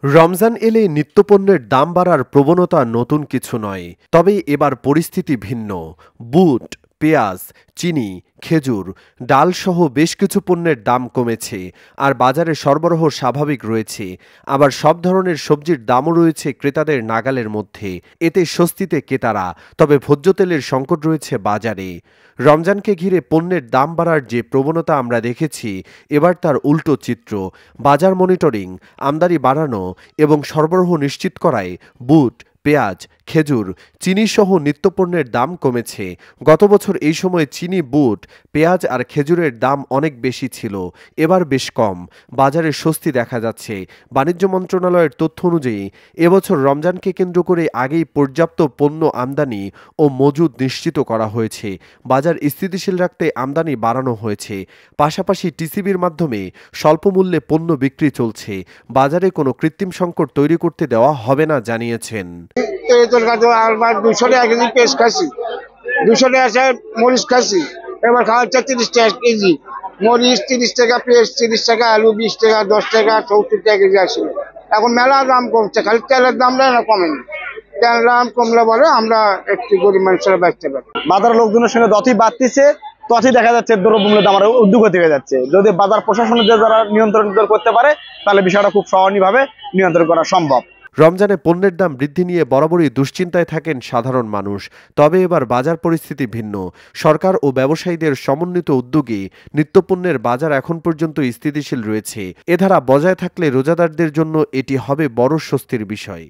রমজান এলে নিত্যপণ্যের দাম বাড়ার প্রবণতা নতুন কিছু নয়। তবে এবার পরিস্থিতি ভিন্ন। বুট, পেঁয়াজ, চিনি, খেজুর, ডালসহ বেশ কিছু পণ্যের দাম কমেছে, আর বাজারে সরবরাহ স্বাভাবিক রয়েছে। আবার সব ধরনের সবজির দামও রয়েছে ক্রেতাদের নাগালের মধ্যে। এতে স্বস্তিতে ক্রেতারা। তবে ভোজ্য তেলের সংকট রয়েছে বাজারে। রমজানকে ঘিরে পণ্যের দাম বাড়ার যে প্রবণতা আমরা দেখেছি, এবার তার উল্টো চিত্র। বাজার মনিটরিং, আমদানি বাড়ানো এবং সরবরাহ নিশ্চিত করায় বুট, পেঁয়াজ, খেজুর, চিনিসহ নিত্যপণ্যের দাম কমেছে। গত বছর এই সময় চিনি, বুট, পেঁয়াজ আর খেজুরের দাম অনেক বেশি ছিল, এবার বেশ কম। বাজারে স্বস্তি দেখা যাচ্ছে। বাণিজ্য মন্ত্রণালয়ের তথ্য অনুযায়ী এবছর রমজানকে কেন্দ্র করে আগেই পর্যাপ্ত পণ্য আমদানি ও মজুদ নিশ্চিত করা হয়েছে। বাজার স্থিতিশীল রাখতে আমদানি বাড়ানো হয়েছে। পাশাপাশি টিসিবির মাধ্যমে স্বল্প মূল্যে পণ্য বিক্রি চলছে। বাজারে কোনো কৃত্রিম সংকট তৈরি করতে দেওয়া হবে না জানিয়েছেন। 200 টাকা কেজি পেঁয়াজ খাসি, 200 টাকা মরিচ খাসি, এবার খাওয়া হচ্ছে 30 টাকা কেজি মরিচ, 30 টাকা পেঁয়াজ, 30 টাকা আলু, 20 টাকা, 10 টাকা, 70 টাকা কেজি আসে। এখন মেলা দাম কমছে, খালি তেলের দামটা না কমেনি। তেলের দাম কমলে বলে আমরা একটু গরিব মানুষেরা বাঁচতে পারি। বাজার লোকজনের সঙ্গে যতই বাড়তিছে ততই দেখা যাচ্ছে দ্রব্যমূল্যের দাম আরো ঊর্ধ্বগতি হয়ে যাচ্ছে। যদি বাজার প্রশাসনের যারা নিয়ন্ত্রণ করতে পারে, তাহলে বিষয়টা খুব সহনীয়ভাবে নিয়ন্ত্রণ করা সম্ভব। রমজানে পণ্যের দাম বৃদ্ধি নিয়ে বরাবরই দুশ্চিন্তায় থাকেন সাধারণ মানুষ। তবে এবার বাজার পরিস্থিতি ভিন্ন। সরকার ও ব্যবসায়ীদের সমন্বিত উদ্যোগে নিত্যপণ্যের বাজার এখন পর্যন্ত স্থিতিশীল রয়েছে। এ ধারা বজায় থাকলে রোজাদারদের জন্য এটি হবে বড় স্বস্তির বিষয়।